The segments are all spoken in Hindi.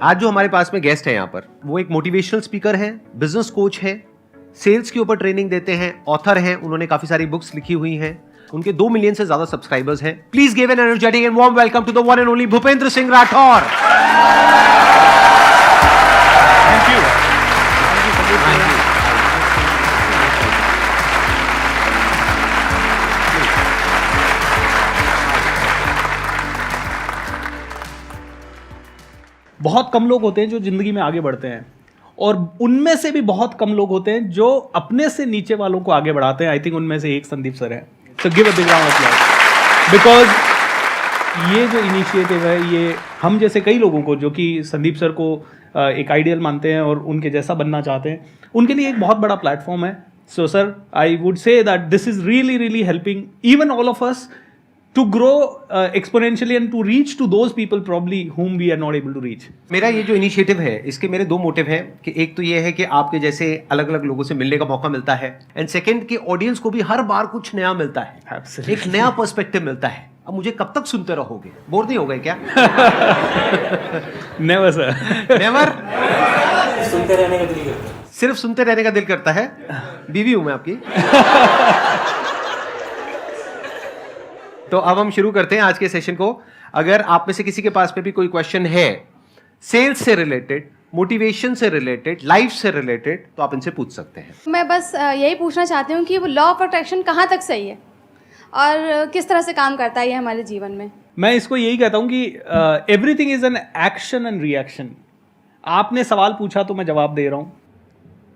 आज जो हमारे पास में गेस्ट है यहाँ पर, वो एक मोटिवेशनल स्पीकर है, बिजनेस कोच है, सेल्स के ऊपर ट्रेनिंग देते हैं, ऑथर हैं, उन्होंने काफी सारी बुक्स लिखी हुई हैं, उनके 2 मिलियन से ज्यादा सब्सक्राइबर्स हैं। Please give an energetic and warm welcome to the one and only Bhupendra Singh Rathore. Thank you. बहुत कम लोग होते हैं जो जिंदगी में आगे बढ़ते हैं, और उनमें से भी बहुत कम लोग होते हैं जो अपने से नीचे वालों को आगे बढ़ाते हैं। आई थिंक उनमें से एक संदीप सर है। So give a big round of applause, because ये जो इनिशिएटिव है, ये हम जैसे कई लोगों को जो कि संदीप सर को एक आइडियल मानते हैं और उनके जैसा बनना चाहते हैं, उनके लिए एक बहुत बड़ा प्लेटफॉर्म है। So sir, I would say that this is really really helping even all of us to grow exponentially and to reach to those people probably whom we are not able to reach. मेरा ये जो इनिशिएटिव है, इसके मेरे 2 मोटिव हैं कि एक तो ये है कि आपके जैसे अलग अलग लोगों से मिलने का मौका मिलता है, एंड सेकंड कि ऑडियंस को भी हर बार कुछ नया मिलता है। Absolutely. एक नया पर्सपेक्टिव मिलता है। अब मुझे कब तक सुनते रहोगे? बोर नहीं हो गए क्या? Never sir. नेवर। सुनते रहने का दिल करता है। सिर्फ सुनते रहने का दिल करता है। बीवी हूं मैं आपकी। तो अब हम शुरू करते हैं आज के सेशन को। अगर आप में से किसी के पास में भी कोई क्वेश्चन है सेल्स से रिलेटेड, मोटिवेशन से रिलेटेड, लाइफ से रिलेटेड, तो आप इनसे पूछ सकते हैं। मैं बस यही पूछना चाहती हूँ कि वो लॉ ऑफ अट्रैक्शन कहाँ तक सही है और किस तरह से काम करता है ये हमारे जीवन में। मैं इसको यही कहता हूँ कि everything is an action and reaction. आपने सवाल पूछा तो मैं जवाब दे रहा हूँ।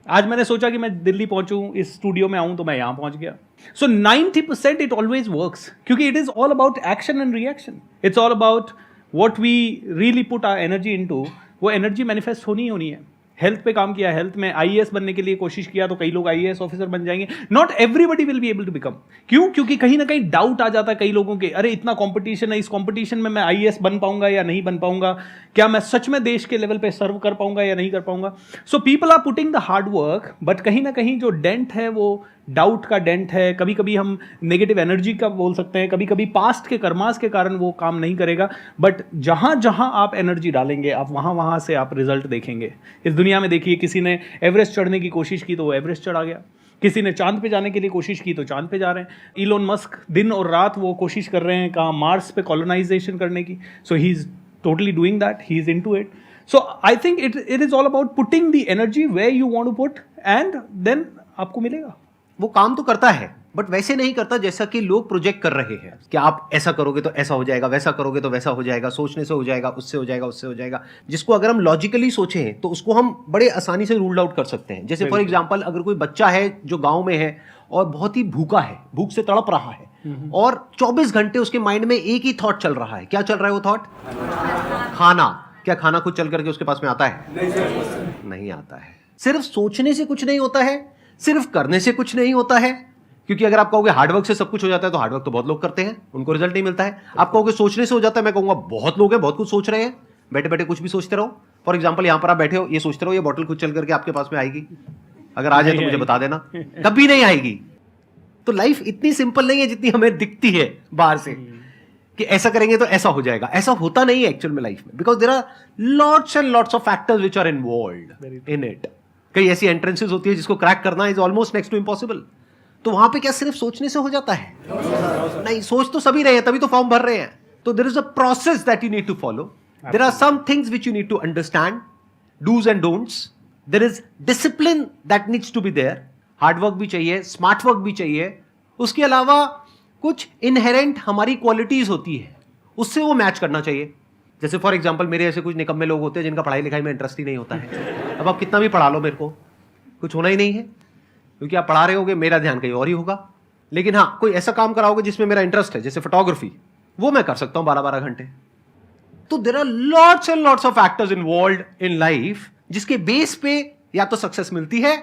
आज मैंने सोचा कि मैं दिल्ली पहुंचूं, इस स्टूडियो में आऊं, तो मैं यहां पहुंच गया। सो 90% इट ऑलवेज वर्क्स, क्योंकि it is all about action and reaction. It's all about what we really put our energy into. वो एनर्जी मैनिफेस्ट होनी ही होनी है। हेल्थ पे काम किया, हेल्थ में आईएएस बनने के लिए कोशिश किया तो कई लोग आईएएस ऑफिसर बन जाएंगे। Not everybody will be able to become. क्यों? क्योंकि कहीं ना कहीं डाउट आ जाता है कई लोगों के, अरे इतना कंपटीशन है, इस कंपटीशन में मैं आईएएस बन पाऊंगा या नहीं बन पाऊंगा, क्या मैं सच में देश के लेवल पे सर्व कर पाऊंगा या नहीं कर पाऊंगा। So people are putting the hard work, but कहीं ना कहीं जो डेंट है वो डाउट का डेंट है। कभी कभी हम नेगेटिव एनर्जी का बोल सकते हैं, कभी कभी पास्ट के कर्मास के कारण वो काम नहीं करेगा। बट जहां जहां आप एनर्जी डालेंगे, आप वहां वहां से आप रिजल्ट देखेंगे। इस दुनिया में देखिए, किसी ने एवरेस्ट चढ़ने की कोशिश की तो वो एवरेस्ट चढ़ा गया, किसी ने चांद पे जाने के लिए कोशिश की तो चांद पे जा रहे हैं। इलोन मस्क दिन और रात वो कोशिश कर रहे हैं कहाँ, मार्स पे कॉलोनाइजेशन करने की। So he is totally doing that, he is into it. So I think it is all about putting the energy where you want to put, and then आपको मिलेगा। वो काम तो करता है, बट वैसे नहीं करता जैसा कि लोग प्रोजेक्ट कर रहे हैं कि आप ऐसा करोगे तो ऐसा हो जाएगा, वैसा करोगे तो वैसा हो जाएगा, सोचने से हो जाएगा, उससे हो जाएगा, उससे हो जाएगा। जिसको अगर हम लॉजिकली सोचें तो उसको हम बड़े आसानी से रूल आउट कर सकते हैं। जैसे फॉर एग्जांपल, अगर कोई बच्चा है जो गांव में है और बहुत ही भूखा है, भूख से तड़प रहा है, और 24 घंटे उसके माइंड में एक ही थॉट चल रहा है। क्या चल रहा है वो थॉट? खाना। क्या खाना खुद चल करके उसके पास में आता है? नहीं आता है। सिर्फ सोचने से कुछ नहीं होता है, सिर्फ करने से कुछ नहीं होता है। क्योंकि अगर आप कहोगे हार्डवर्क से सब कुछ हो जाता है, तो हार्डवर्क तो बहुत लोग करते हैं, उनको रिजल्ट नहीं मिलता है। आप कहोगे सोचने से हो जाता है, मैं कहूंगा बहुत लोग हैं, बहुत कुछ सोच रहे हैं, बैठे बैठे कुछ भी सोचते रहो। फॉर एग्जाम्पल, यहां पर आप बैठे हो, ये सोचते रहो ये बॉटल खुद चल करके आपके पास में आएगी। अगर आ जाए तो मुझे बता देना, कभी नहीं आएगी। तो लाइफ इतनी सिंपल नहीं है जितनी हमें दिखती है बाहर से, कि ऐसा करेंगे तो ऐसा हो जाएगा। ऐसा होता नहीं है एक्चुअल में लाइफ में, because there are lots and lots of factors which are involved in it. कई ऐसी एंट्रेंसेस होती है जिसको क्रैक करना is almost next to impossible. तो वहां पे क्या सिर्फ सोचने से हो जाता है? नहीं, सोच तो सभी रहे हैं, तभी तो फॉर्म भर रहे हैं। तो there is a process that you need to follow. There are some things which you need to understand, dos and don'ts. There is discipline that needs to be there. Hard work भी चाहिए, स्मार्ट वर्क भी चाहिए। उसके अलावा कुछ इनहेरेंट हमारी क्वालिटीज होती है, उससे वो मैच करना चाहिए। जैसे फॉर एग्जाम्पल, मेरे ऐसे कुछ निकम्मे लोग होते हैं जिनका पढ़ाई लिखाई में इंटरेस्ट ही नहीं होता है। अब आप कितना भी पढ़ा लो, मेरे को कुछ होना ही नहीं है, क्योंकि आप पढ़ा रहे होगे, मेरा ध्यान कहीं और ही होगा। लेकिन हाँ, कोई ऐसा काम कराओगे जिसमें मेरा इंटरेस्ट है, जैसे फोटोग्राफी, वो मैं कर सकता हूं 12-12 घंटे। तो there are lots and lots of factors involved in life, जिसके बेस पे या तो सक्सेस मिलती है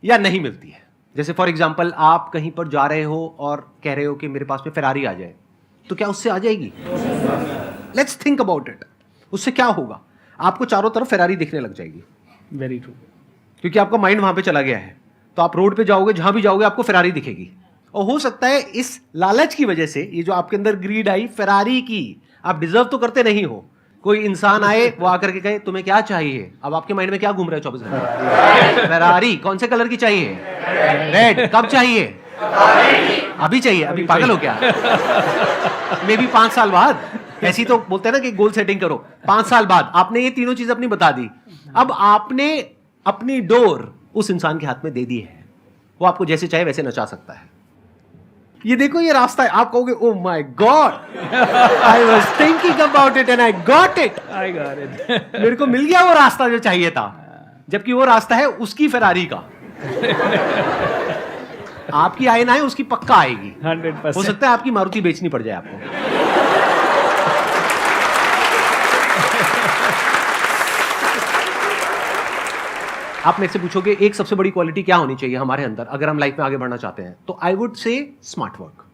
या नहीं मिलती है। जैसे फॉर एग्जाम्पल, आप कहीं पर जा रहे हो और कह रहे हो कि मेरे पास में फेरारी आ जाए, तो क्या उससे आ जाएगी? Let's think about it. उससे क्या होगा? आपको चारों तरफ फेरारी दिखने लग जाएगी। Very true. क्योंकि आपका माइंड वहां पे चला गया है। तो आप रोड पे जाओगे, जहां भी जाओगे आपको फेरारी दिखेगी। और हो सकता है इस लालच की वजह से, ये जो आपके अंदर ग्रीड आई फेरारी की, आप डिजर्व तो करते नहीं हो, कोई इंसान आए, वो आकर के कहे तुम्हें क्या चाहिए, अब आपके माइंड में क्या घूम रहा है 24 घंटे? फेरारी। कौन से कलर की चाहिए? रेड। कब चाहिए? अभी चाहिए। अभी पागल हो क्या? मे बी 5 साल बाद। ऐसी तो बोलते हैं ना कि गोल सेटिंग करो, 5 साल बाद आपने ये तीनों चीज अपनी बता दी, अब आपने अपनी डोर उस इंसान के हाथ में दे दी है, वो आपको जैसे चाहे वैसे नचा सकता है। ये देखो, ये रास्ता है। आप कहोगे oh my God, I was thinking about it and I got it. I got it. मेरे को मिल गया वो रास्ता जो चाहिए था, जबकि वो रास्ता है उसकी फेरारी का। आपकी आए ना है, उसकी पक्का आएगी। 100%। हो सकता है आपकी मारुति बेचनी पड़ जाए आपको। आप मेरे से पूछोगे एक सबसे बड़ी क्वालिटी क्या होनी चाहिए हमारे अंदर अगर हम लाइफ में आगे बढ़ना चाहते हैं, तो I would say smart work,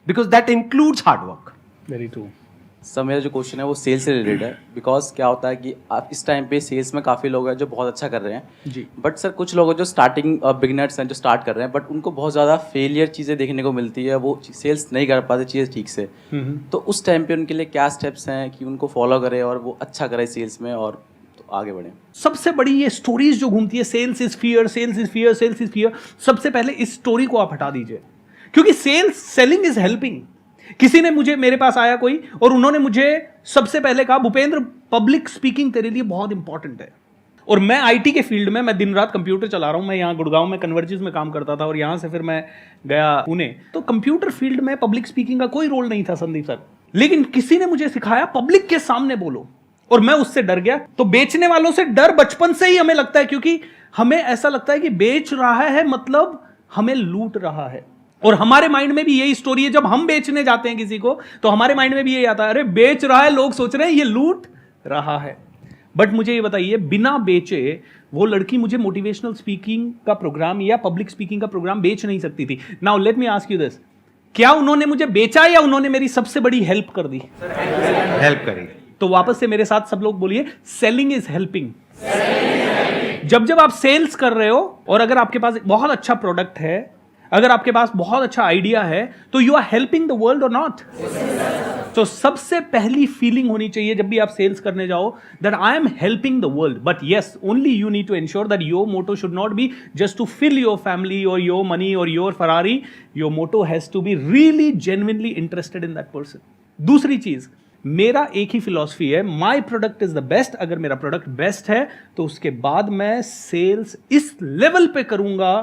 because that includes hard work. Very true. Sir मेरा जो क्वेश्चन है वो सेल्स से रिलेटेड है, बिकॉज क्या होता है कि आप इस टाइम पे सेल्स में काफ़ी लोग हैं जो बहुत अच्छा कर रहे हैं जी। बट सर कुछ लोग हैं जो स्टार्टिंग बिगिनर्स हैं जो स्टार्ट कर रहे हैं, बट उनको बहुत ज़्यादा फेलियर चीज़ें देखने को मिलती है, वो सेल्स नहीं कर पाते चीज़ें ठीक से। तो उस टाइम पे उनके लिए क्या स्टेप्स हैं कि उनको फॉलो करें और वो अच्छा करें सेल्स में और तो आगे बढ़ें? सबसे बड़ी ये स्टोरीज जो घूमती है, sales is fear, sales is fear, sales is fear, सबसे पहले इस स्टोरी को आप हटा दीजिए, क्योंकि सेलिंग इज हेल्पिंग। किसी ने मुझे, मेरे पास आया कोई और उन्होंने मुझे सबसे पहले कहा भूपेंद्र पब्लिक स्पीकिंग तेरे लिए बहुत इंपॉर्टेंट है। और मैं आईटी के फील्ड में, मैं दिन रात कंप्यूटर चला रहा हूं। मैं यहाँ गुड़गांव में कन्वर्जिस में काम करता था और यहाँ से फिर मैं गया पुणे। तो कंप्यूटर फील्ड में पब्लिक स्पीकिंग का कोई रोल नहीं था संदीप सर, लेकिन किसी ने मुझे सिखाया पब्लिक के सामने बोलो, और मैं उससे डर गया। तो बेचने वालों से डर बचपन से ही हमें लगता है, क्योंकि हमें ऐसा लगता है कि बेच रहा है मतलब हमें लूट रहा है। और हमारे माइंड में भी यही स्टोरी है, जब हम बेचने जाते हैं किसी को तो हमारे माइंड में भी यही आता है, अरे बेच रहा है, लोग सोच रहे हैं ये लूट रहा है। बट मुझे ये बताइए, बिना बेचे वो लड़की मुझे मोटिवेशनल स्पीकिंग का प्रोग्राम या पब्लिक स्पीकिंग का प्रोग्राम बेच नहीं सकती थी। Now let me ask you this, क्या उन्होंने मुझे बेचा या उन्होंने मेरी सबसे बड़ी हेल्प कर दी? हेल्प करी। तो वापस से मेरे साथ सब लोग बोलिए, सेलिंग इज हेल्पिंग। जब जब आप सेल्स कर रहे हो और अगर आपके पास बहुत अच्छा प्रोडक्ट है, अगर आपके पास बहुत अच्छा आइडिया है, तो you are helping the world or not? तो सबसे पहली फीलिंग होनी चाहिए जब भी आप सेल्स करने जाओ, that I am helping the world. But yes, only you need to ensure that your motto should not be just to fill your family or your money or your Ferrari. Your motto has to be really genuinely interested in that person. दूसरी चीज, मेरा एक ही फिलॉसफी है, my product is the best. अगर मेरा प्रोडक्ट बेस्ट है तो उसके बाद मैं सेल्स इस लेवल पे करूंगा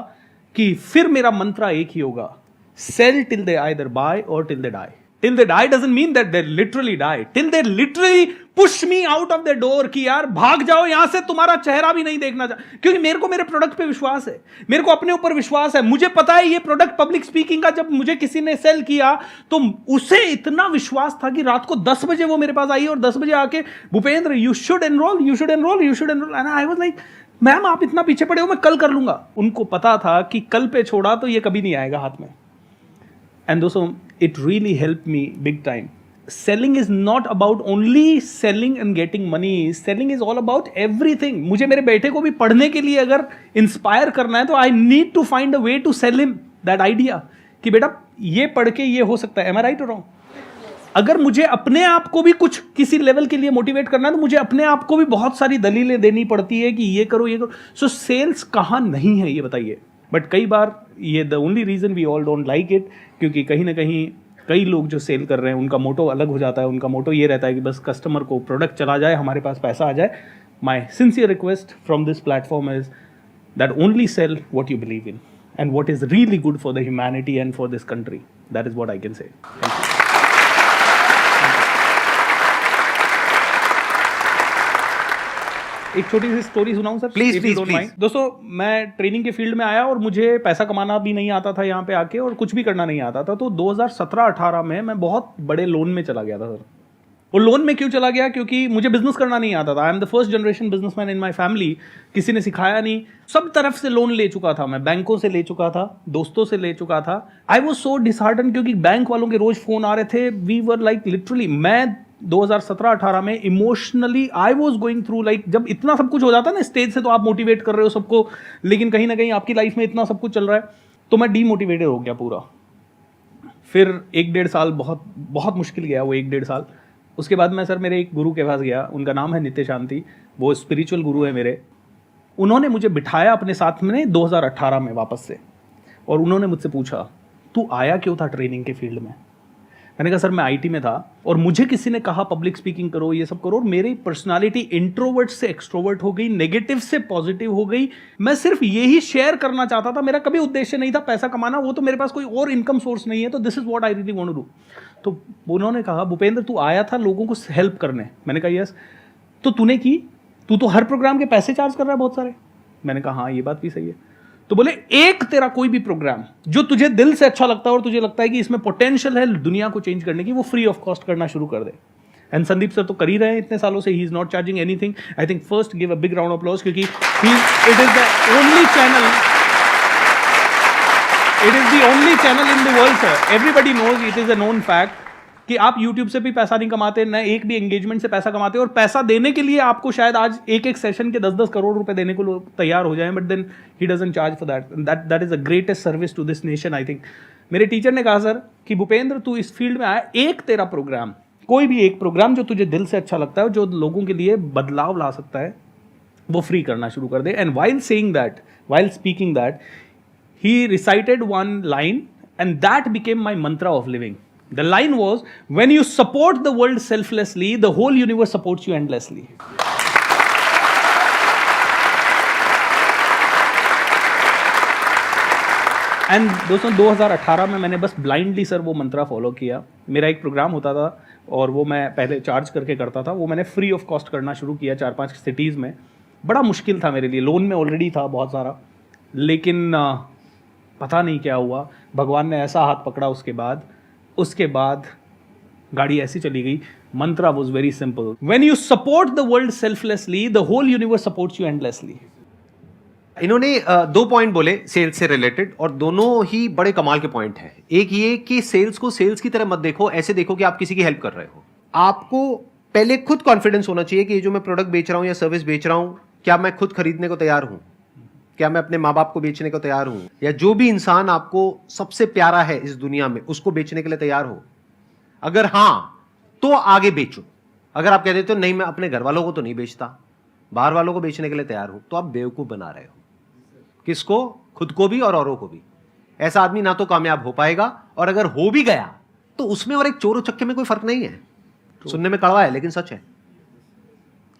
कि फिर मेरा मंत्रा एक ही होगा, sell till they either buy or till they die. Till they die doesn't mean that they literally die, till they literally push me out of the door कि यार भाग जाओ यहां से, तुम्हारा चेहरा भी नहीं देखना चाह। क्योंकि मेरे को मेरे प्रोडक्ट पे विश्वास है, मेरे को अपने ऊपर विश्वास है। मुझे पता है ये प्रोडक्ट पब्लिक स्पीकिंग का जब मुझे किसी ने सेल किया तो उसे इतना विश्वास था कि रात को 10 बजे वो मेरे पास आई और 10 बजे आके, Bhupendra you should enrol, you should enrol, you should enrol. And I was like, ma'am आप इतना पीछे पड़े हो, मैं कल कर लूंगा। उनको पता था कि कल पे छोड़ा तो ये कभी नहीं आएगा हाथ में। एंड दोस्तों, it really helped me big time. Selling is not about only selling and getting money. Selling is all about everything. मुझे मेरे बेटे को भी पढ़ने के लिए अगर इंस्पायर करना है तो I need to find a way to sell him that idea कि बेटा ये पढ़ के ये हो सकता है। Am I right or wrong? अगर मुझे अपने आप को भी कुछ किसी लेवल के लिए मोटिवेट करना है तो मुझे अपने आप को भी बहुत सारी दलीलें देनी पड़ती है कि ये करो ये करो। सो सेल्स कहाँ नहीं है ये बताइए। बट कई बार ये the only reason we all don't like it, क्योंकि कहीं ना कहीं कई लोग जो सेल कर रहे हैं उनका मोटो अलग हो जाता है। उनका मोटो ये रहता है कि बस कस्टमर को प्रोडक्ट चला जाए, हमारे पास पैसा आ जाए। My sincere request from this platform is that only sell what you believe in and what is really good for the humanity and for this country. That is what I can say. Thank you. एक छोटी सी स्टोरी सुनाऊं सर? प्लीज। दोस्तों, मैं ट्रेनिंग के फील्ड में आया और मुझे पैसा कमाना भी नहीं आता था यहाँ पे आके, और कुछ भी करना नहीं आता था। तो 2017-18 में मैं बहुत बड़े लोन में चला गया था सर। और लोन में क्यों चला गया? क्योंकि मुझे बिजनेस करना नहीं आता था। I am the first generation businessman in my family. किसी ने सिखाया नहीं, सब तरफ से लोन ले चुका था मैं, बैंकों से ले चुका था, दोस्तों से ले चुका था। आई वाज सो डिसहार्टन क्योंकि बैंक वालों के रोज फोन आ रहे थे। वी वर लाइक लिटरली, मैं 2017-18 में emotionally I was going through, like जब इतना सब कुछ हो जाता है ना स्टेज से, तो आप मोटिवेट कर रहे हो सबको, लेकिन कहीं ना कहीं आपकी लाइफ में इतना सब कुछ चल रहा है, तो मैं डीमोटिवेटेड हो गया पूरा। फिर 1-1.5 साल बहुत बहुत मुश्किल गया वो 1-1.5 साल। उसके बाद मैं सर मेरे एक गुरु के पास गया, उनका नाम है नित्य शांति, वो स्पिरिचुअल गुरु है मेरे। उन्होंने मुझे बिठाया अपने साथ में 2018 में वापस से, और उन्होंने मुझसे पूछा तू आया क्यों था ट्रेनिंग के फील्ड में। मैंने कहा सर मैं आईटी में था और मुझे किसी ने कहा पब्लिक स्पीकिंग करो, ये सब करो, और मेरी पर्सनालिटी इंट्रोवर्ट से एक्सट्रोवर्ट हो गई, नेगेटिव से पॉजिटिव हो गई। मैं सिर्फ यही शेयर करना चाहता था, मेरा कभी उद्देश्य नहीं था पैसा कमाना, वो तो मेरे पास कोई और इनकम सोर्स नहीं है, तो this is what I really want to do. तो उन्होंने कहा भूपेंद्र तू आया था लोगों को हेल्प करने। मैंने कहा यस। तो तूने की, तू तो हर प्रोग्राम के पैसे चार्ज कर रहा है बहुत सारे। मैंने कहा हाँ ये बात भी सही है। तो बोले एक तेरा कोई भी प्रोग्राम जो तुझे दिल से अच्छा लगता है और तुझे लगता है कि इसमें पोटेंशियल है दुनिया को चेंज करने की, वो फ्री ऑफ कॉस्ट करना शुरू कर दे। एंड संदीप सर तो कर ही रहे हैं इतने सालों से, he is not charging anything. I think first give a big round of applause, क्योंकि it is the only channel, it is the only channel in the world sir, everybody knows, it is a known fact कि आप YouTube से भी पैसा नहीं कमाते, न एक भी एंगेजमेंट से पैसा कमाते, और पैसा देने के लिए आपको शायद आज एक एक सेशन के 10-10 करोड़ रुपए देने को लोग तैयार हो जाएं, but then he doesn't charge for that is the greatest service to this nation I think. मेरे टीचर ने कहा सर कि भूपेंद्र तू इस फील्ड में आया, एक तेरा प्रोग्राम, कोई भी एक प्रोग्राम जो तुझे दिल से अच्छा लगता है, जो लोगों के लिए बदलाव ला सकता है, वो फ्री करना शुरू कर दे। And while saying that, while speaking that, he recited one line and that became my mantra of living. The line was, when you support the world selflessly, the whole universe supports you endlessly. And दोस्तों 2018 में मैंने बस ब्लाइंडली सर वो मंत्रा फॉलो किया। मेरा एक प्रोग्राम होता था और वो मैं पहले चार्ज करके करता था, वो मैंने फ्री ऑफ कॉस्ट करना शुरू किया 4-5 सिटीज़ में। बड़ा मुश्किल था मेरे लिए, लोन में ऑलरेडी था बहुत सारा, लेकिन पता नहीं क्या हुआ, भगवान ने ऐसा हाथ पकड़ा उसके बाद गाड़ी ऐसी चली गई। Mantra was very simple, when you support the world selflessly, the whole universe supports you endlessly. इन्होंने 2 पॉइंट बोले सेल्स से रिलेटेड, और दोनों ही बड़े कमाल के पॉइंट हैं। एक ये कि सेल्स को सेल्स की तरह मत देखो, ऐसे देखो कि आप किसी की हेल्प कर रहे हो। आपको पहले खुद कॉन्फिडेंस होना चाहिए कि ये जो मैं प्रोडक्ट बेच रहा हूं या सर्विस बेच रहा हूं, क्या मैं खुद खरीदने को तैयार हूं, क्या मैं अपने माँ बाप को बेचने को तैयार हूं, या जो भी इंसान आपको सबसे प्यारा है इस दुनिया में उसको बेचने के लिए तैयार हो। अगर हां तो आगे बेचो। अगर आप कह देते हो नहीं मैं अपने घर वालों को तो नहीं बेचता, बाहर वालों को बेचने के लिए तैयार हूं, तो आप बेवकूफ बना रहे हो। किसको? खुद को भी और औरों को भी। ऐसा आदमी ना तो कामयाब हो पाएगा, और अगर हो भी गया तो उसमें और एक चोर उचक्के में कोई फर्क नहीं है। सुनने में कड़वा है लेकिन सच है।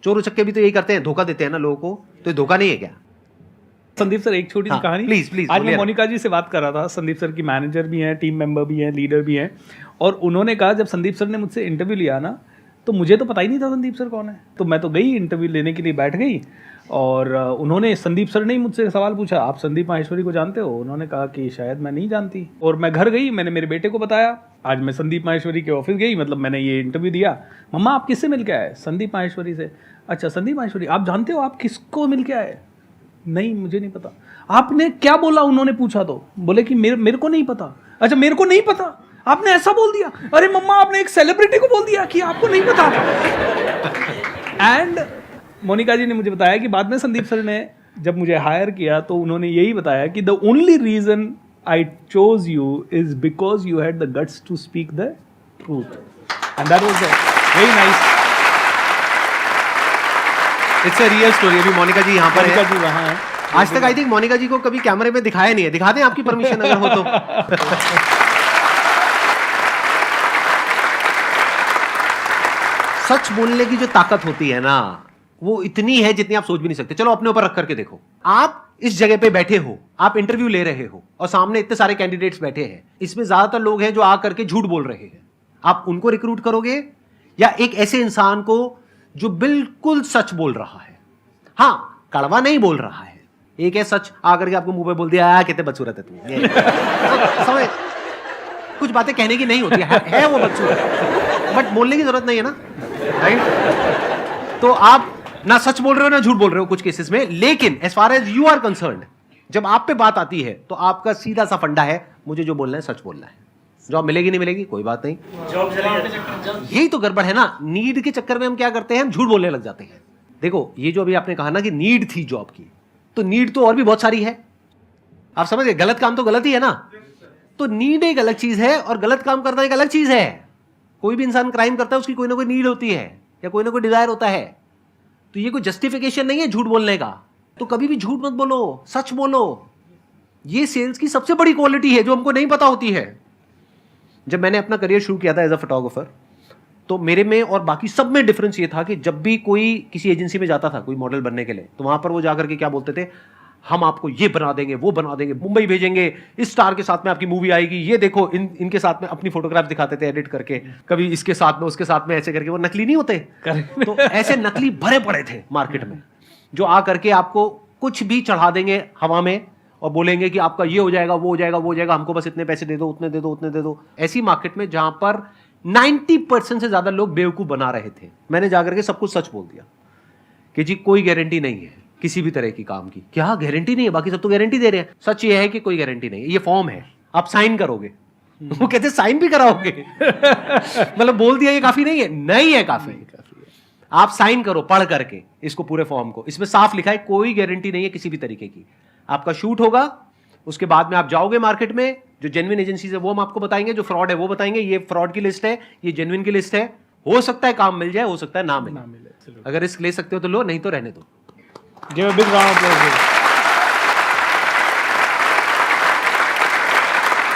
चोर उचक्के भी तो यही करते हैं, धोखा देते हैं ना लोगों को, तो ये धोखा नहीं है क्या? संदीप सर एक छोटी सी कहानी, प्लीज। आज मैं मोनिका जी से बात कर रहा था, संदीप सर की मैनेजर भी हैं, टीम मेंबर भी हैं, लीडर भी हैं, और उन्होंने कहा जब संदीप सर ने मुझसे इंटरव्यू लिया ना, तो मुझे तो पता ही नहीं था संदीप सर कौन है। तो मैं तो गई इंटरव्यू लेने के लिए, बैठ गई, और उन्होंने, संदीप सर ने ही मुझसे सवाल पूछा आप संदीप माहेश्वरी को जानते हो? उन्होंने कहा कि शायद मैं नहीं जानती। और मैं घर गई, मैंने मेरे बेटे को बताया, आज मैं संदीप माहेश्वरी के ऑफिस गई, मतलब मैंने ये इंटरव्यू दिया। मम्मा आप किससे मिल के आए? संदीप माहेश्वरी से। अच्छा संदीप माहेश्वरी, आप जानते हो आप किसको मिल के आए? नहीं मुझे नहीं पता। आपने क्या बोला? उन्होंने पूछा तो बोले कि मेरे को नहीं पता। अच्छा मेरे को नहीं पता, आपने ऐसा बोल दिया? अरे मम्मा आपने एक सेलिब्रिटी को बोल दिया कि आपको नहीं पता। एंड मोनिका जी ने मुझे बताया कि बाद में संदीप सर ने जब मुझे हायर किया तो उन्होंने यही बताया कि the only reason I chose you is because you had the guts to speak the truth, and that was very nice. It's a real story. अभी मोनिका जी यहाँ पर मोनिका है, जी वहाँ है। आज तक आई थिंक मोनिका जी को कभी कैमरे में दिखाया नहीं है। दिखा दें आपकी परमिशन अगर हो तो। सच बोलने की जो ताकत होती है ना, वो इतनी है जितनी आप सोच भी नहीं सकते। चलो अपने ऊपर रख करके देखो, आप इस जगह पे बैठे हो, आप इंटरव्यू ले रहे हो, और सामने इतने सारे कैंडिडेट्स बैठे हैं, इसमें ज्यादातर लोग हैं जो आ करके झूठ बोल रहे हैं। आप उनको रिक्रूट करोगे या एक ऐसे इंसान को जो बिल्कुल सच बोल रहा है? हाँ, कड़वा नहीं बोल रहा है। एक है सच आकर के आपको मुंह पे बोल दिया कितने बदसूरत है तू, समझ, कुछ बातें कहने की नहीं होती है वो बदसूरत, बट बोलने की जरूरत नहीं है ना, राइट? तो आप ना सच बोल रहे हो ना झूठ बोल रहे हो कुछ केसेस में, लेकिन as far as you are concerned, जब आप पे बात आती है तो आपका सीधा सा फंडा है, मुझे जो बोलना है सच बोलना है। जॉब मिलेगी नहीं मिलेगी कोई बात नहीं, यही तो गड़बड़ है ना। नीड के चक्कर में हम क्या करते हैं, हम झूठ बोलने लग जाते हैं। देखो ये जो अभी आपने कहा ना कि नीड थी जॉब की, तो नीड तो और भी बहुत सारी है। आप समझ गए, गलत काम तो गलत ही है ना। तो नीड एक अलग चीज है और गलत काम करना एक अलग चीज है। कोई भी इंसान क्राइम करता है उसकी कोई ना कोई नीड होती है या कोई ना कोई डिजायर होता है, तो ये कोई जस्टिफिकेशन नहीं है झूठ बोलने का। तो कभी भी झूठ मत बोलो, सच बोलो। ये सेल्स की सबसे बड़ी क्वालिटी है जो हमको नहीं पता होती है। जब मैंने अपना करियर शुरू किया था एज अ फोटोग्राफर, तो मेरे में और बाकी सब में डिफरेंस ये था कि जब भी कोई किसी एजेंसी में जाता था कोई मॉडल बनने के लिए, तो वहां पर वो जाकर के क्या बोलते थे, हम आपको ये बना देंगे, वो बना देंगे, मुंबई भेजेंगे, इस स्टार के साथ में आपकी मूवी आएगी, ये देखो इनके साथ में अपनी फोटोग्राफ दिखाते थे एडिट करके, कभी इसके साथ में उसके साथ में ऐसे करके। वो नकली नहीं होते, तो ऐसे नकली भरे पड़े थे मार्केट में, जो आ करके आपको कुछ भी चढ़ा देंगे हवा में और बोलेंगे कि आपका ये हो जाएगा, वो हो जाएगा, वो हो जाएगा, हमको बस इतने पैसे दे दो, उतने दे दो, उतने दे दो। ऐसी मार्केट में जहां पर 90% से ज्यादा लोग बेवकूफ बना रहे थे, मैंने जाकर के सब कुछ सच बोल दिया कि जी कोई गारंटी नहीं है किसी भी तरह की काम की। क्या गारंटी नहीं है? बाकी सब तो गारंटी दे रहे हैं। सच ये है कि कोई गारंटी नहीं है, ये फॉर्म है, आप साइन करोगे। वो कहते साइन भी कराओगे? मतलब बोल दिया ये काफी नहीं है? नहीं है, काफी है। आप साइन करो पढ़ करके इसको, पूरे फॉर्म को। इसमें साफ लिखा है कोई गारंटी नहीं है किसी भी तरीके की। आपका शूट होगा, उसके बाद में आप जाओगे मार्केट में, जो जेन्युइन एजेंसीज है वो हम आपको बताएंगे, जो फ्रॉड है वो बताएंगे, ये फ्रॉड की लिस्ट है, ये जेन्युइन की लिस्ट है। हो सकता है काम मिल जाए, हो सकता है ना मिले। अगर रिस्क ले सकते हो तो लो, नहीं तो रहने दो। Give a big round of applause.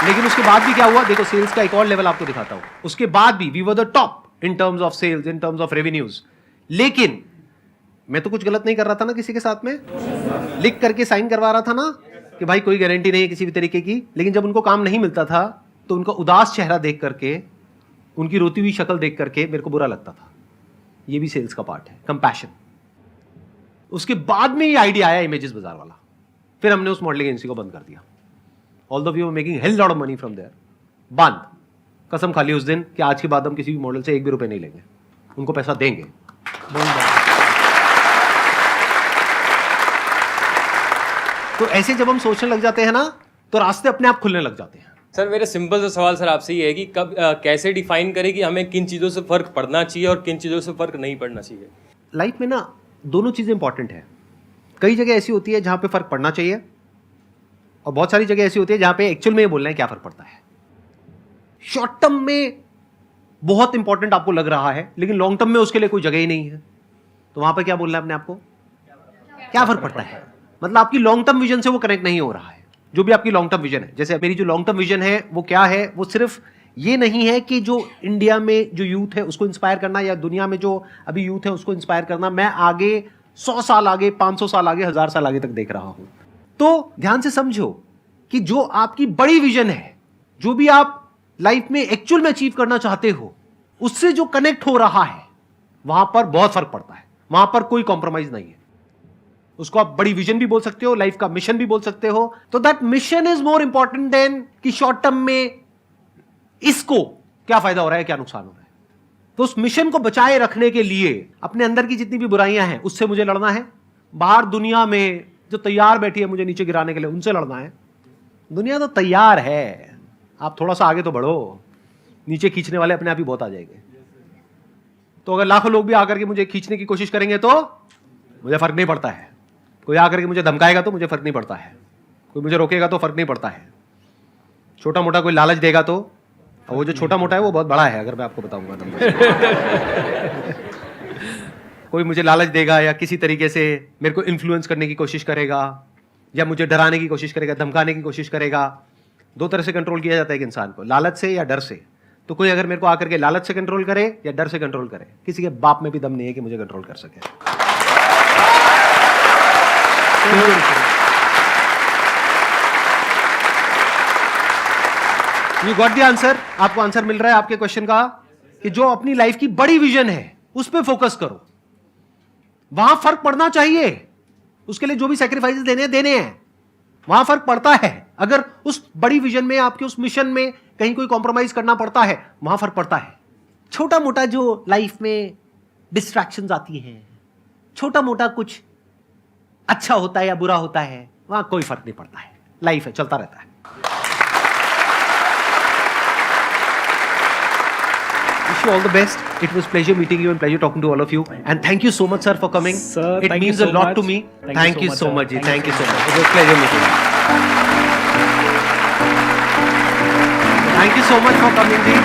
लेकिन उसके बाद भी क्या हुआ, देखो सेल्स का एक और लेवल आपको दिखाता हूं। उसके बाद भी we were the top in terms of sales, in terms of revenues. लेकिन मैं तो कुछ गलत नहीं कर रहा था ना किसी के साथ में, लिख करके साइन करवा रहा था ना कि भाई कोई गारंटी नहीं है किसी भी तरीके की। लेकिन जब उनको काम नहीं मिलता था तो उनका उदास चेहरा देख करके, उनकी रोती हुई शक्ल देख करके मेरे को बुरा लगता था। ये भी सेल्स का पार्ट है, कंपैशन। उसके बाद में ये आइडिया आया इमेजेस बाजार वाला, फिर हमने उस मॉडलिंग एजेंसी को बंद कर दिया। Although we were making hell lot of money from there, बंद। कसम खा ली उस दिन कि आज के बाद हम किसी भी मॉडल से एक भी रुपए नहीं लेंगे, उनको पैसा देंगे। तो ऐसे जब हम सोचने लग जाते हैं ना, तो रास्ते अपने आप खुलने लग जाते हैं। सर मेरा सिंपल सा सवाल सर आपसे ये है कि कब कैसे डिफाइन करें कि हमें किन चीज़ों से फ़र्क पड़ना चाहिए और किन चीज़ों से फ़र्क नहीं पड़ना चाहिए? लाइफ में ना दोनों चीज़ें इंपॉर्टेंट है। कई जगह ऐसी होती है जहां पे फ़र्क पड़ना चाहिए, और बहुत सारी जगह ऐसी होती है जहां पे एक्चुअल में ये बोलना है क्या फ़र्क पड़ता है। शॉर्ट टर्म में बहुत इंपॉर्टेंट आपको लग रहा है, लेकिन लॉन्ग टर्म में उसके लिए कोई जगह ही नहीं है, तो वहां पर क्या बोलना है अपने आपको, क्या फ़र्क पड़ता है। मतलब आपकी लॉन्ग टर्म विजन से वो कनेक्ट नहीं हो रहा है, जो भी आपकी लॉन्ग टर्म विजन है। जैसे मेरी जो लॉन्ग टर्म विजन है वो क्या है, वो सिर्फ ये नहीं है कि जो इंडिया में जो यूथ है उसको इंस्पायर करना, या दुनिया में जो अभी यूथ है उसको इंस्पायर करना। मैं आगे 100 साल आगे, 500 साल आगे, 1000 साल आगे तक देख रहा हूं। तो ध्यान से समझो कि जो आपकी बड़ी विजन है, जो भी आप लाइफ में एक्चुअल में अचीव करना चाहते हो, उससे जो कनेक्ट हो रहा है वहां पर बहुत फर्क पड़ता है। वहां पर कोई कॉम्प्रोमाइज नहीं है। उसको आप बड़ी विजन भी बोल सकते हो, लाइफ का मिशन भी बोल सकते हो। तो that mission is more important than कि शॉर्ट टर्म में इसको क्या फायदा हो रहा है, क्या नुकसान हो रहा है। तो उस मिशन को बचाए रखने के लिए अपने अंदर की जितनी भी बुराइयां हैं उससे मुझे लड़ना है। बाहर दुनिया में जो तैयार बैठी है मुझे नीचे गिराने के लिए, उनसे लड़ना है। दुनिया तो तैयार है, आप थोड़ा सा आगे तो बढ़ो, नीचे खींचने वाले अपने आप ही बहुत आ जाएंगे। तो अगर लाखों लोग भी आकर के मुझे खींचने की कोशिश करेंगे तो मुझे फर्क नहीं पड़ता है। कोई आकर के मुझे धमकाएगा तो मुझे फर्क नहीं पड़ता है। कोई मुझे रोकेगा तो फर्क नहीं पड़ता है। छोटा मोटा कोई लालच देगा तो, और वो जो छोटा मोटा है वो बहुत बड़ा है, अगर मैं आपको बताऊंगा नंबर। कोई मुझे लालच देगा या किसी तरीके से मेरे को इन्फ्लुएंस करने की कोशिश करेगा, या मुझे डराने की कोशिश करेगा, धमकाने की कोशिश करेगा। दो तरह से कंट्रोल किया जाता है एक इंसान को, लालच से या डर से। तो कोई अगर मेरे को आकर के लालच से कंट्रोल करे या डर से कंट्रोल करे, किसी के बाप में भी दम नहीं है कि मुझे कंट्रोल कर सके। You got the answer. आपको आंसर मिल रहा है आपके क्वेश्चन का कि जो अपनी लाइफ की बड़ी विजन है उस पर फोकस करो, वहां फर्क पड़ना चाहिए। उसके लिए जो भी सैक्रिफाइसेस देने हैं वहां फर्क पड़ता है। अगर उस बड़ी विजन में, आपके उस मिशन में कहीं कोई कॉम्प्रोमाइज करना पड़ता है, वहां फर्क पड़ता है। छोटा मोटा जो लाइफ में डिस्ट्रैक्शंस आती हैं, छोटा मोटा कुछ अच्छा होता है या बुरा होता है, वहां कोई फर्क नहीं पड़ता है। लाइफ है, चलता रहता है। Wish you all the best. It was pleasure meeting you and pleasure talking to all of you. And thank you so much, sir, for coming. Sir, it thank you means so a lot much. to me. Thank you so much. Thank you so much. It was pleasure meeting you. Thank you so much for coming, ji.